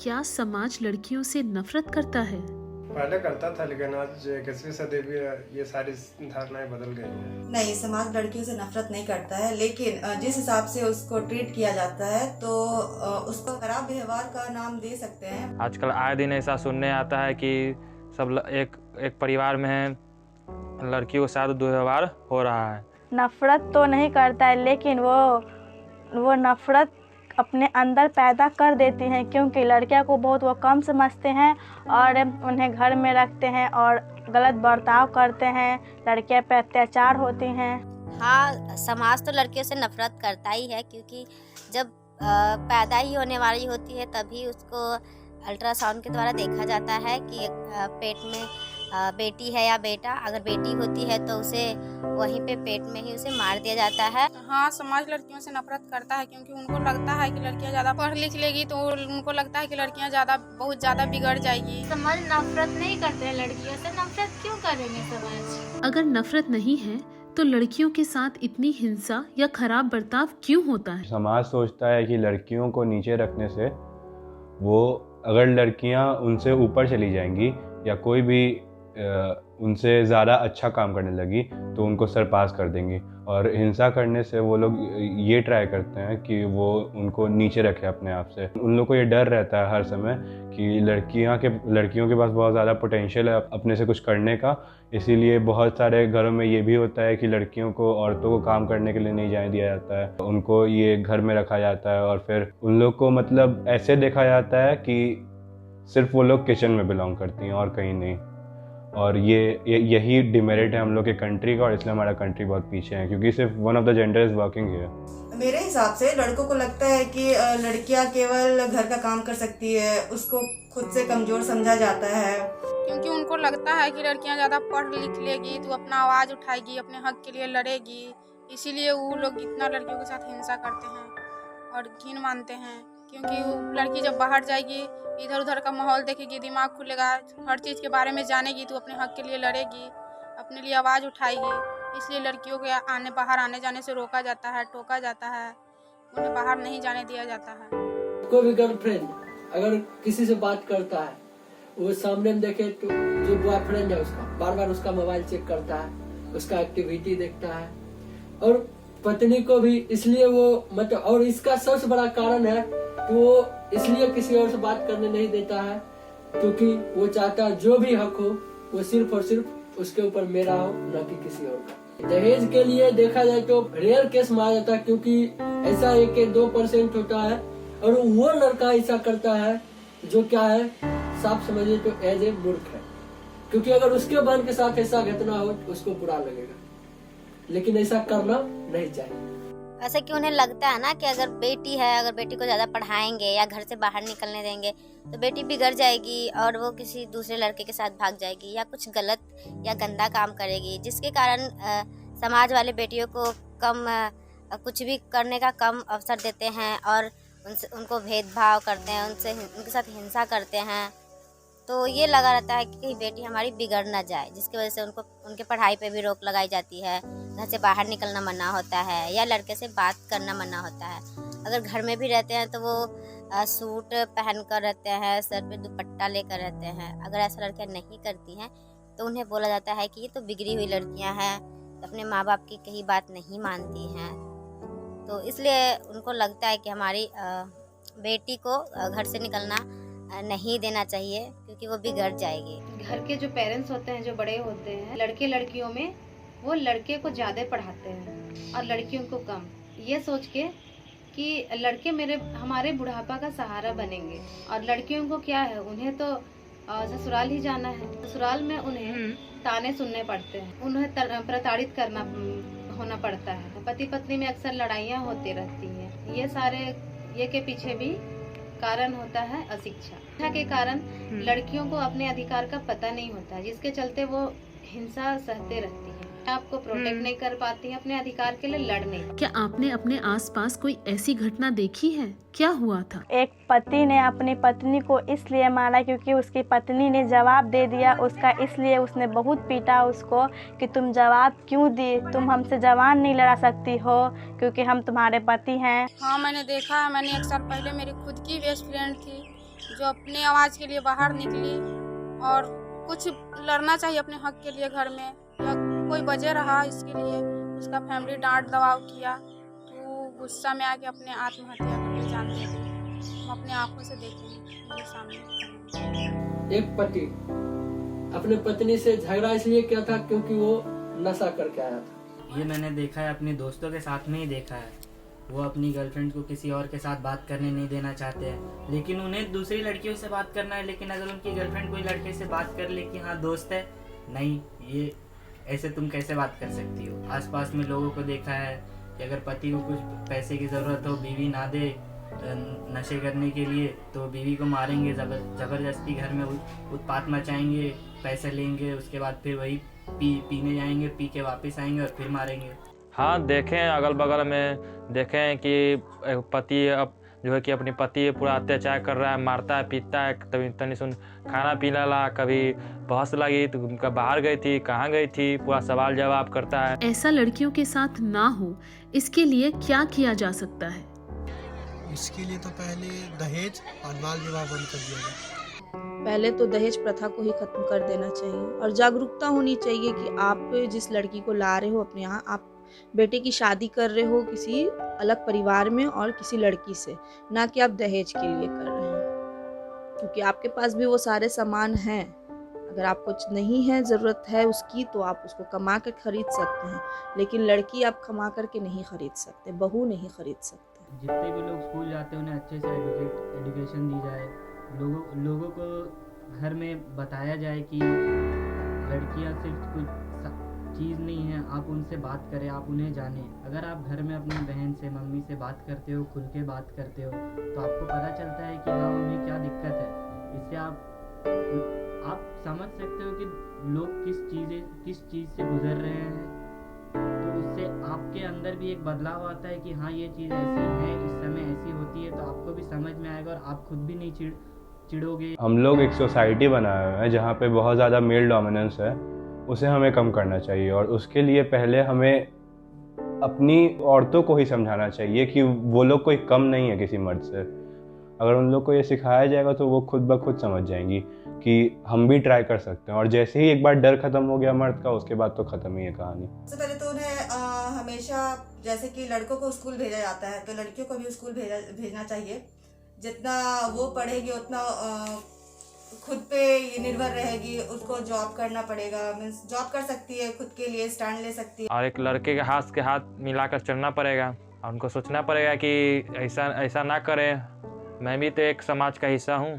क्या समाज लड़कियों से नफरत करता है? पहले करता था, लेकिन आज 21वीं सदी में ये सारी धारणाएं बदल गई हैं। नहीं, समाज लड़कियों से नफरत नहीं करता है, लेकिन जिस हिसाब से उसको ट्रीट किया जाता है तो उसको खराब व्यवहार का नाम दे सकते हैं। आजकल आए दिन ऐसा सुनने आता है कि एक परिवार में है, लड़कियों के साथ दुर्व्यवहार हो रहा है। नफरत तो नहीं करता है, लेकिन वो नफरत अपने अंदर पैदा कर देती हैं, क्योंकि लड़कियों को बहुत वो कम समझते हैं और उन्हें घर में रखते हैं और गलत बर्ताव करते हैं, लड़कियां पे अत्याचार होती हैं। हाँ, समाज तो लड़कियों से नफरत करता ही है, क्योंकि जब पैदा ही होने वाली होती है तभी उसको अल्ट्रासाउंड के द्वारा देखा जाता है कि पेट में बेटी है या बेटा। अगर बेटी होती है तो उसे वहीं पे पेट में ही उसे मार दिया जाता है। हाँ, समाज लड़कियों से नफरत करता है, क्योंकि उनको लगता है कि लड़कियां ज़्यादा पढ़ लिख लेगी तो उनको लगता है कि लड़कियां बहुत ज़्यादा बिगड़ जाएगी। समाज नफरत नहीं करते हैं लड़कियों से, नफरत क्यों करेंगे समाज? अगर नफरत नहीं है तो लड़कियों के साथ इतनी हिंसा या खराब बर्ताव क्यों होता है? समाज सोचता है कि लड़कियों को नीचे रखने से वो, अगर लड़कियां उनसे ऊपर चली जाएंगी या कोई भी उनसे ज़्यादा अच्छा काम करने लगी तो उनको सरपास कर देंगी, और हिंसा करने से वो लोग ये ट्राई करते हैं कि वो उनको नीचे रखे अपने आप से। उन लोग को ये डर रहता है हर समय कि लड़कियों के पास बहुत ज़्यादा पोटेंशियल है अपने से कुछ करने का, इसीलिए बहुत सारे घरों में ये भी होता है कि लड़कियों को, औरतों को काम करने के लिए नहीं जाने दिया जाता है, उनको ये घर में रखा जाता है और फिर उन लोग को मतलब ऐसे देखा जाता है कि सिर्फ वो लोग किचन में बिलोंग करती हैं और कहीं नहीं। और यही डिमेरिट है हम लोग के कंट्री का, और इसलिए हमारा कंट्री बहुत पीछे है, क्योंकि सिर्फ one of the gender is working here. मेरे हिसाब से लड़कों को लगता है कि लड़कियां केवल घर का काम कर सकती है, उसको खुद से कमजोर समझा जाता है, क्योंकि उनको लगता है कि लड़कियां ज़्यादा पढ़ लिख लेगी तो अपना आवाज़ उठाएगी, अपने हक के लिए लड़ेगी। इसीलिए वो लोग इतना लड़कियों के साथ हिंसा करते हैं और घिन मानते हैं, क्योंकि वो लड़की जब बाहर जाएगी, इधर उधर का माहौल देखेगी, दिमाग खुलेगा, हर चीज़ के बारे में जानेगी तो अपने हक के लिए लड़ेगी, अपने लिए आवाज़ उठाएगी। इसलिए लड़कियों के बाहर आने जाने से रोका जाता है, टोका जाता है, उन्हें बाहर नहीं जाने दिया जाता है। कोई भी गर्लफ्रेंड अगर किसी से बात करता है, वो सामने में देखे तो जो बॉयफ्रेंड है उसका बार बार उसका मोबाइल चेक करता है, उसका एक्टिविटी देखता है, और पत्नी को भी इसलिए वो मतलब, और इसका सबसे बड़ा कारण है कि वो इसलिए किसी और से बात करने नहीं देता है, क्योंकि वो चाहता है जो भी हक हो वो सिर्फ और सिर्फ उसके ऊपर मेरा हो, न कि किसी और का। दहेज के लिए देखा जाए तो रेयर केस माना जाता है, क्योंकि ऐसा 1-2% होता है, और वो लड़का ऐसा करता है जो क्या है, साफ समझिए तो एज ए मूर्ख है, क्योंकि अगर उसके बहन के साथ ऐसा घटना हो तो उसको बुरा लगेगा, लेकिन ऐसा करना नहीं चाहिए। ऐसे कि उन्हें लगता है ना कि अगर बेटी है, अगर बेटी को ज़्यादा पढ़ाएंगे या घर से बाहर निकलने देंगे तो बेटी बिगड़ जाएगी और वो किसी दूसरे लड़के के साथ भाग जाएगी या कुछ गलत या गंदा काम करेगी, जिसके कारण समाज वाले बेटियों को कुछ भी करने का कम अवसर देते हैं और उनको भेदभाव करते हैं, उनके साथ हिंसा करते हैं। तो ये लगा रहता है कि कहीं बेटी हमारी बिगड़ ना जाए, जिसकी वजह से उनके पढ़ाई पे भी रोक लगाई जाती है, घर से बाहर निकलना मना होता है या लड़के से बात करना मना होता है। अगर घर में भी रहते हैं तो वो सूट पहन कर रहते हैं, सर पे दुपट्टा लेकर रहते हैं। अगर ऐसा लड़कियां नहीं करती हैं तो उन्हें बोला जाता है कि ये तो बिगड़ी हुई लड़कियां हैं, अपने माँ बाप की कही बात नहीं मानती हैं। तो इसलिए उनको लगता है कि हमारी बेटी को घर से निकलना नहीं देना चाहिए, क्योंकि वो बिगड़ जाएगी। घर के जो पेरेंट्स होते हैं, जो बड़े होते हैं, लड़के लड़कियों में वो लड़के को ज़्यादा पढ़ाते हैं और लड़कियों को कम, ये सोच के कि लड़के हमारे बुढ़ापा का सहारा बनेंगे, और लड़कियों को क्या है, उन्हें तो ससुराल ही जाना है। ससुराल में उन्हें ताने सुनने पड़ते हैं, उन्हें प्रताड़ित करना होना पड़ता है, पति पत्नी में अक्सर लड़ाइयाँ होती रहती हैं। ये के पीछे भी कारण होता है अशिक्षा। शिक्षा के कारण लड़कियों को अपने अधिकार का पता नहीं होता, जिसके चलते वो हिंसा सहते रहती हैं, आपको प्रोटेक्ट नहीं कर पाती हैं अपने अधिकार के लिए लड़ने। क्या आपने अपने आसपास कोई ऐसी घटना देखी है? क्या हुआ था? एक पति ने अपनी पत्नी को इसलिए मारा क्योंकि उसकी पत्नी ने जवाब दे दिया उसका, इसलिए उसने बहुत पीटा उसको कि तुम जवाब क्यों दी, तुम हमसे जवान नहीं लड़ा सकती हो क्योंकि हम तुम्हारे पति हैं। हाँ, मैंने देखा है। मैंने 1 साल पहले मेरी खुद की बेस्ट फ्रेंड थी, जो अपने आवाज़ के लिए बाहर निकली और कुछ लड़ना चाहिए अपने हक के लिए घर में, या कोई वजह रहा इसके लिए उसका फैमिली डांट दबाव किया तो गुस्सा में आके अपने आत्महत्या करने जान दे दी। हम अपने आंखों से देखें मेरे सामने। एक पति अपने पत्नी से झगड़ा इसलिए किया था क्योंकि वो नशा करके आया था। ये मैंने देखा है, अपने दोस्तों के साथ में ही देखा है। वो अपनी गर्लफ्रेंड को किसी और के साथ बात करने नहीं देना चाहते हैं, लेकिन उन्हें दूसरी लड़कियों से बात करना है। लेकिन अगर उनकी गर्लफ्रेंड कोई लड़के से बात कर ले कि हाँ दोस्त है, नहीं, ये ऐसे तुम कैसे बात कर सकती हो। आसपास में लोगों को देखा है कि अगर पति को कुछ पैसे की ज़रूरत हो, बीवी ना दे नशे करने के लिए, तो बीवी को मारेंगे, ज़बरदस्ती घर में उत्पात मचाएंगे, पैसे लेंगे, उसके बाद फिर वही पीने जाएंगे, पी के वापस आएंगे और फिर मारेंगे। हाँ, देखें अगल बगल में, देखें कि पति अब जो है कि अपनी पति पूरा अत्याचार कर रहा है, मारता है, पीता है, तभी तनी सुन खाना पीना ला, कभी बहस लगी तो उनका बाहर गई थी, कहाँ गई थी, पूरा सवाल जवाब करता है। ऐसा लड़कियों के साथ ना हो, इसके लिए क्या किया जा सकता है? इसके लिए तो पहले दहेज और बाल विवाह बंद कर दिया जाए। पहले तो दहेज प्रथा को ही खत्म कर देना चाहिए और जागरूकता होनी चाहिए कि आप जिस लड़की को ला रहे हो अपने यहाँ, आप बेटे की शादी कर रहे हो किसी अलग परिवार में और किसी लड़की से, ना कि आप दहेज के लिए कर रहे हैं, क्योंकि आपके पास भी वो सारे सामान हैं। अगर आपको नहीं है, ज़रूरत है उसकी, तो आप उसको कमा कर खरीद सकते हैं, लेकिन लड़की आप कमा करके नहीं खरीद सकते, बहू नहीं खरीद सकते। जितने भी लोग स्कूल जाते हैं उन्हें अच्छे से एजुकेशन दी जाए, लोगों को घर में बताया जाए कि लड़कियां सिर्फ कुछ चीज़ नहीं है, आप उनसे बात करें, आप उन्हें जानें। अगर आप घर में अपनी बहन से, मम्मी से बात करते हो, खुल के बात करते हो, तो आपको पता चलता है कि हाँ उन्हें क्या दिक्कत है। इससे आप समझ सकते हो कि लोग किस चीज़ से गुजर रहे हैं, तो उससे आपके अंदर भी एक बदलाव आता है कि हाँ ये चीज़ ऐसी है, इस समय ऐसी होती है, तो आपको भी समझ में आएगा और आप खुद भी नहीं चिढ़ोगे। हम लोग एक सोसाइटी बनाए हुए हैं जहाँ पे बहुत ज़्यादा मेल डोमिनेंस है, उसे हमें कम करना चाहिए। और उसके लिए पहले हमें अपनी औरतों को ही समझाना चाहिए कि वो लोग कोई कम नहीं है किसी मर्द से। अगर उन लोग को ये सिखाया जाएगा तो वो खुद ब खुद समझ जाएंगी कि हम भी ट्राई कर सकते हैं। और जैसे ही एक बार डर खत्म हो गया मर्द का, उसके बाद तो ख़त्म ही है कहानी। सबसे पहले तो उन्हें हमेशा, जैसे कि लड़कों को स्कूल भेजा जाता है, तो लड़कियों को भी स्कूल भेजना चाहिए। जितना वो पढ़ेगी उतना खुद पे ये निर्भर रहेगी, उसको जॉब करना पड़ेगा, मीन्स जॉब कर सकती है, खुद के लिए स्टैंड ले सकती है। और एक लड़के के हाथ मिलाकर चलना पड़ेगा और उनको सोचना पड़ेगा कि ऐसा ना करें, मैं भी तो एक समाज का हिस्सा हूँ।